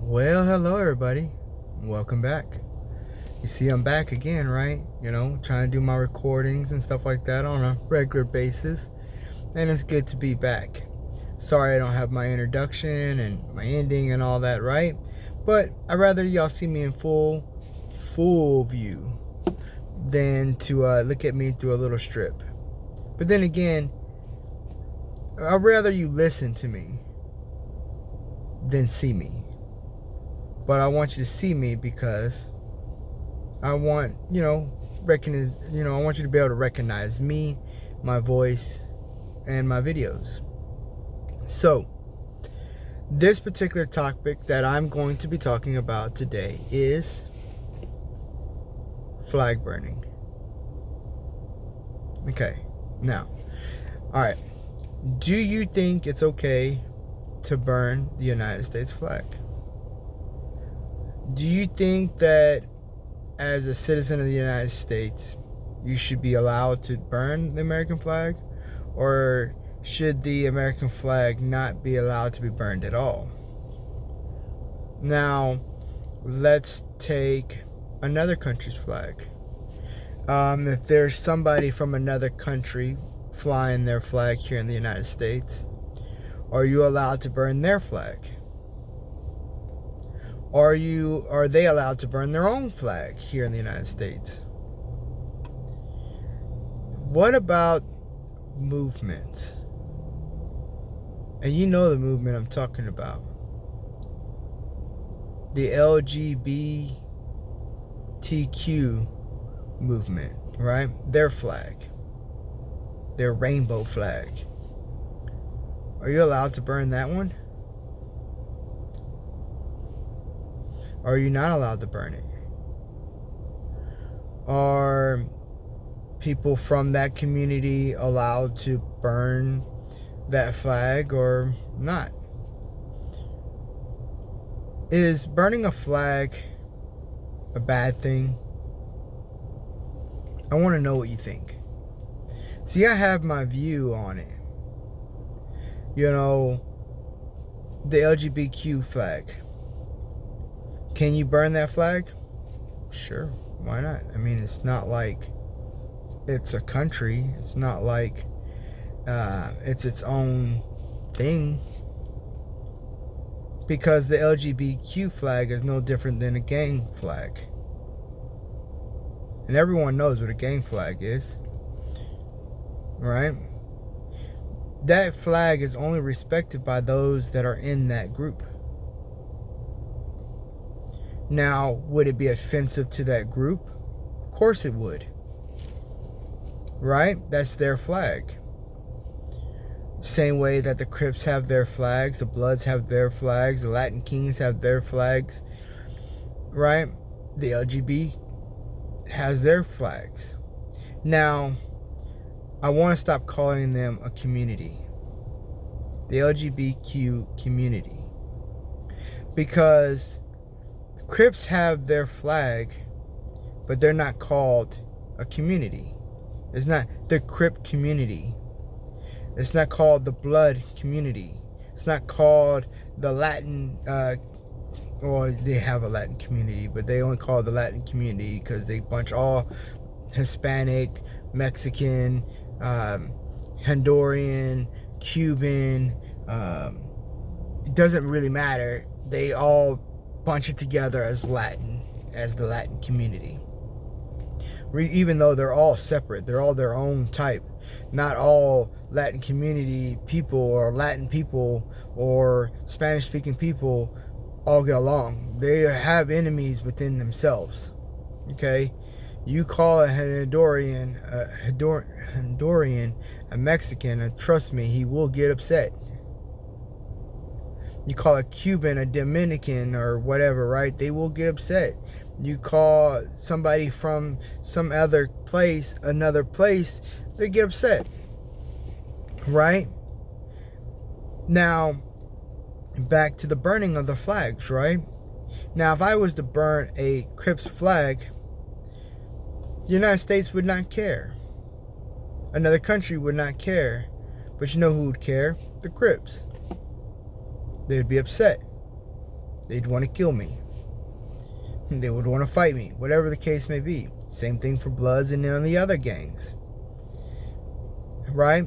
Well, hello everybody. Welcome back. You see, I'm back again, right? Trying to do my recordings and stuff like that on a regular basis. And it's good to be back. Sorry I don't have my introduction and my ending and all that, right? But I'd rather y'all see me in full view than to look at me through a little strip. But then again, I'd rather you listen to me than see me. But I want you to see me because I want, I want you to be able to recognize me, my voice, and my videos. So, this particular topic that I'm going to be talking about today is flag burning. Okay, now, all right. Do you think it's okay to burn the United States flag? Do you think that as a citizen of the United States, you should be allowed to burn the American flag? Or should the American flag not be allowed to be burned at all? Now, let's take another country's flag. If there's somebody from another country flying their flag here in the United States, are you allowed to burn their flag? Are they allowed to burn their own flag here in the United States? What about movements? And you know the movement I'm talking about. The LGBTQ movement, right? Their flag. Their rainbow flag. Are you allowed to burn that one? Or are you not allowed to burn it? Are people from that community allowed to burn that flag or not? Is burning a flag a bad thing? I want to know what you think. See, I have my view on it. The LGBTQ flag. Can you burn that flag? Sure, why not? I mean, it's not like it's a country. It's not like it's its own thing. Because the LGBTQ flag is no different than a gang flag. And everyone knows what a gang flag is. Right? That flag is only respected by those that are in that group. Now, would it be offensive to that group? Of course it would. Right? That's their flag. Same way that the Crips have their flags, the Bloods have their flags, the Latin Kings have their flags. Right? The LGB has their flags. Now, I want to stop calling them a community. The LGBTQ community. Because Crips have their flag, but they're not called a community. It's not the Crip community. It's not called the Blood community. It's not called the Latin, or they have a Latin community, but they only call it the Latin community because they bunch all Hispanic, Mexican, Honduran, Cuban. It doesn't really matter. They all bunch it together as the Latin community. Even though they're all separate, they're all their own type. Not all Latin community people or Latin people or Spanish speaking people all get along. They have enemies within themselves. Okay? You call a Honduran a Mexican, and trust me, he will get upset. You call a Cuban a Dominican or whatever, right? They will get upset. You call somebody from some other place, another place, they get upset. Right? Now, back to the burning of the flags, right? Now, if I was to burn a Crips flag, the United States would not care. Another country would not care. But you know who would care? The Crips. They'd be upset. They'd want to kill me. They would want to fight me, whatever the case may be. Same thing for Bloods and the other gangs, right?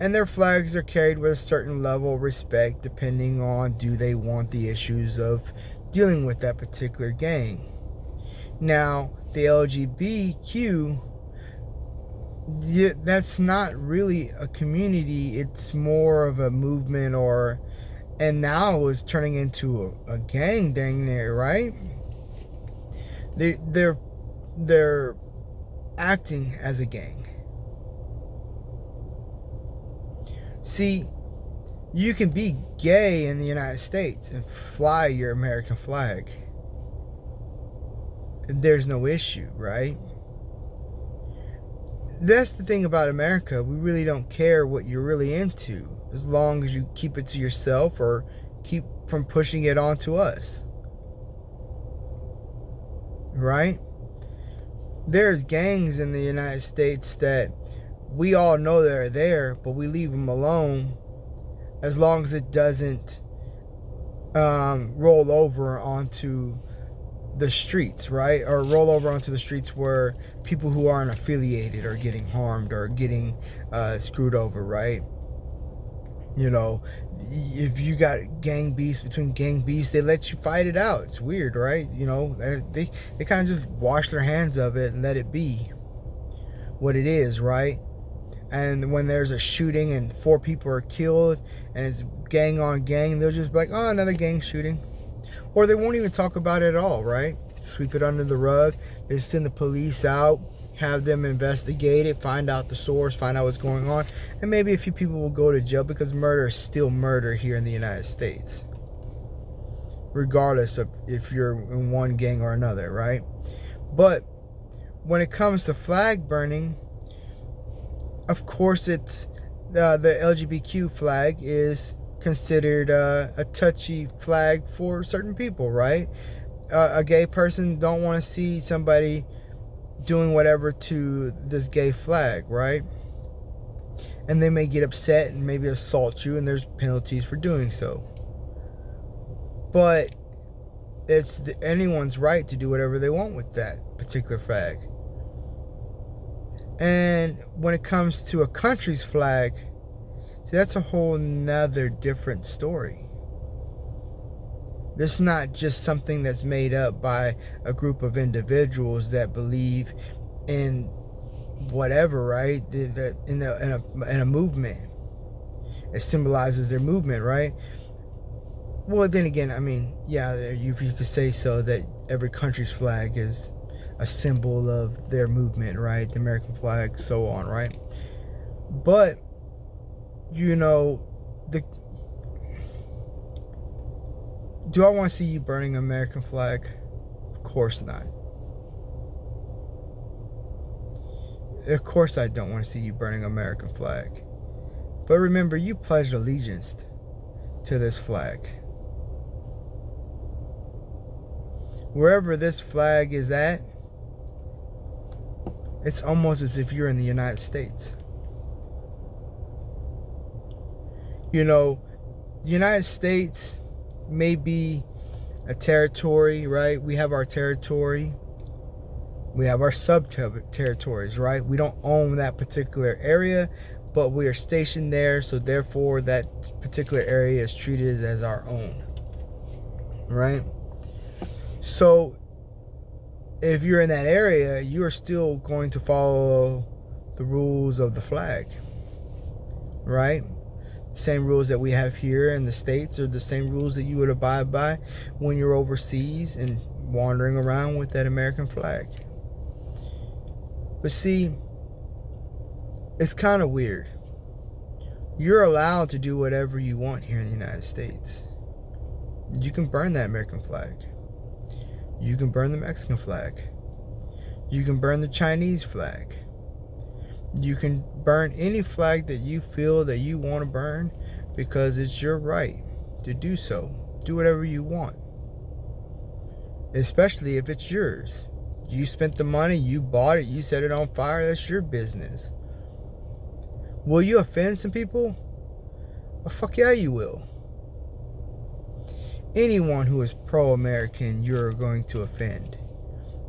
And their flags are carried with a certain level of respect depending on, do they want the issues of dealing with that particular gang. Now, the LGBTQ, that's not really a community, it's more of a movement, and now it's turning into a gang dang near, right? They're acting as a gang. See, you can be gay in the United States and fly your American flag. There's no issue, right? That's the thing about America. We really don't care what you're really into, as long as you keep it to yourself or keep from pushing it onto us. Right? There's gangs in the United States that we all know they're there, but we leave them alone as long as it doesn't roll over onto the streets, right? Or roll over onto the streets where people who aren't affiliated are getting harmed or getting screwed over, right? You know, if you got gang beefs between gang beefs, they let you fight it out. It's weird, right? You know, they kind of just wash their hands of it and let it be what it is, right? And when there's a shooting and 4 people are killed and it's gang on gang, they'll just be like, oh, another gang shooting. Or they won't even talk about it at all, right? Sweep it under the rug. They send the police out, have them investigate it, find out the source, find out what's going on. And maybe a few people will go to jail, because murder is still murder here in the United States, regardless of if you're in one gang or another, right? But when it comes to flag burning, of course, it's the LGBTQ flag is considered a touchy flag for certain people, right? A gay person don't want to see somebody doing whatever to this gay flag, right? And they may get upset and maybe assault you, and there's penalties for doing so. But it's anyone's right to do whatever they want with that particular flag. And when it comes to a country's flag, see, that's a whole nother different story. This is not just something that's made up by a group of individuals that believe in whatever, right? In a movement. It symbolizes their movement, right? Well, then again, I mean, yeah, you could say so, that every country's flag is a symbol of their movement, right? The American flag, so on, right? But, you know, do I want to see you burning an American flag? Of course not. Of course I don't want to see you burning an American flag. But remember, you pledged allegiance to this flag. Wherever this flag is at, it's almost as if you're in the United States. You know, the United States may be a territory, right? We have our territory. We have our sub-territories, right? We don't own that particular area, but we are stationed there, so therefore that particular area is treated as our own, right? So if you're in that area, you are still going to follow the rules of the flag, right? Same rules that we have here in the States are the same rules that you would abide by when you're overseas and wandering around with that American flag. But see, it's kind of weird. You're allowed to do whatever you want here in the United States. You can burn that American flag. You can burn the Mexican flag. You can burn the Chinese flag. You can burn any flag that you feel that you want to burn, because it's your right to do so. Do whatever you want. Especially if it's yours. You spent the money, you bought it, you set it on fire, that's your business. Will you offend some people? Well, fuck yeah, you will. anyone who is pro-American, you're going to offend.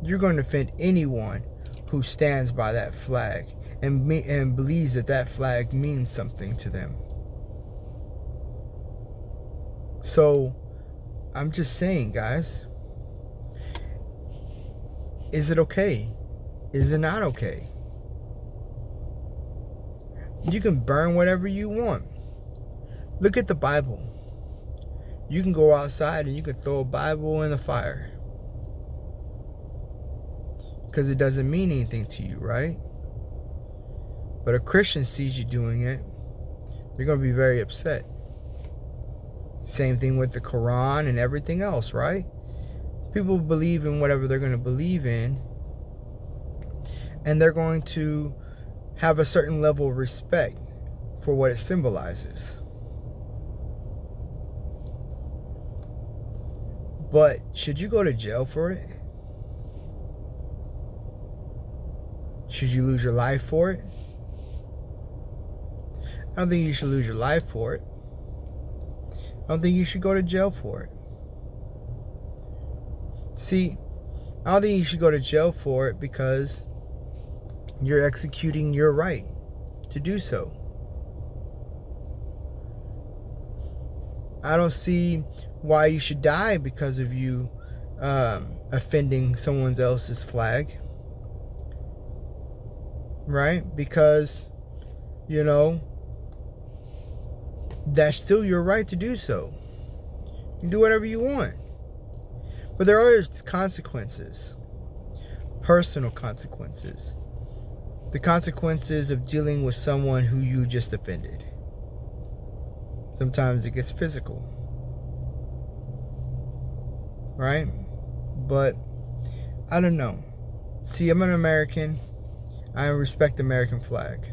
You're going to offend anyone who stands by that flag and believes that that flag means something to them. So, I'm just saying, guys, is it okay? Is it not okay? You can burn whatever you want. Look at the Bible. You can go outside and you can throw a Bible in the fire, because it doesn't mean anything to you, right? But a Christian sees you doing it, they're going to be very upset. Same thing with the Quran and everything else, right? People believe in whatever they're going to believe in, and they're going to have a certain level of respect for what it symbolizes. But should you go to jail for it? Should you lose your life for it? I don't think you should lose your life for it. I don't think you should go to jail for it. See, I don't think you should go to jail for it because you're executing your right to do so. I don't see why you should die because of you offending someone else's flag. Right? Because, you know, that's still your right to do so. You can do whatever you want. But there are consequences. Personal consequences. The consequences of dealing with someone who you just offended. Sometimes it gets physical. Right? But I don't know. See, I'm an American. I respect the American flag.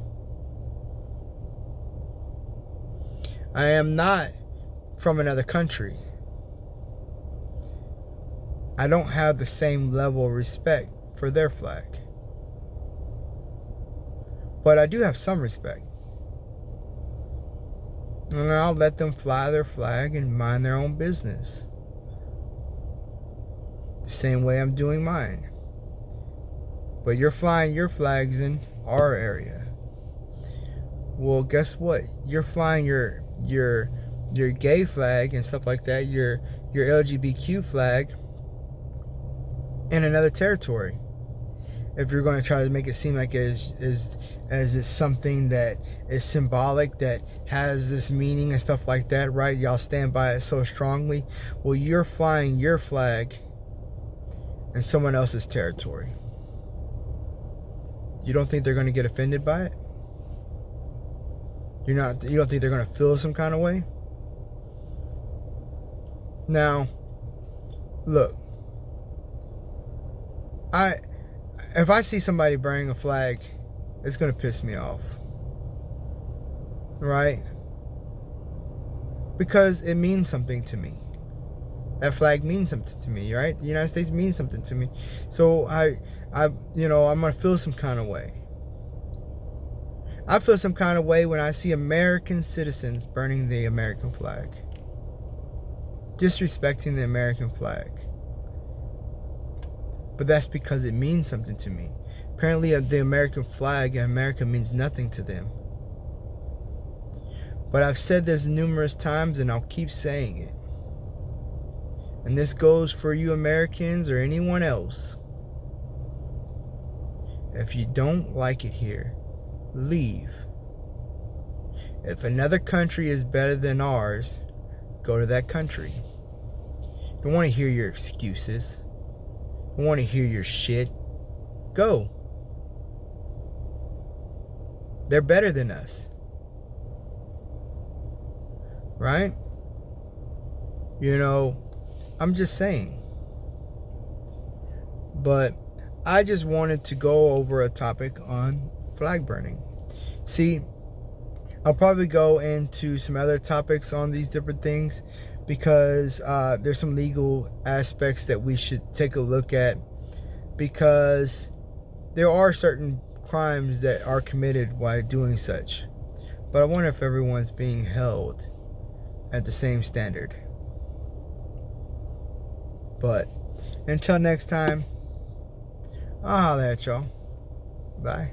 I am not from another country. I don't have the same level of respect for their flag. But I do have some respect. And I'll let them fly their flag and mind their own business. The same way I'm doing mine. But you're flying your flags in our area. Well, guess what? You're flying your gay flag and stuff like that, your LGBTQ flag in another territory. If you're going to try to make it seem like it is it's something that is symbolic, that has this meaning and stuff like that, right? Y'all stand by it so strongly. Well, you're flying your flag in someone else's territory. You don't think they're going to get offended by it? You don't think they're going to feel some kind of way? Now, look. If I see somebody burning a flag, it's going to piss me off. Right? Because it means something to me. That flag means something to me, right? The United States means something to me. So I'm going to feel some kind of way. I feel some kind of way when I see American citizens burning the American flag. Disrespecting the American flag. But that's because it means something to me. Apparently the American flag in America means nothing to them. But I've said this numerous times and I'll keep saying it. And this goes for you Americans or anyone else. If you don't like it here, leave. If another country is better than ours, go to that country. Don't want to hear your excuses. Don't want to hear your shit. Go. They're better than us. Right? You know, I'm just saying. But I just wanted to go over a topic on flag burning. See, I'll probably go into some other topics on these different things because there's some legal aspects that we should take a look at, because there are certain crimes that are committed while doing such. But I wonder if everyone's being held at the same standard. But until next time, I'll holler at y'all. Bye.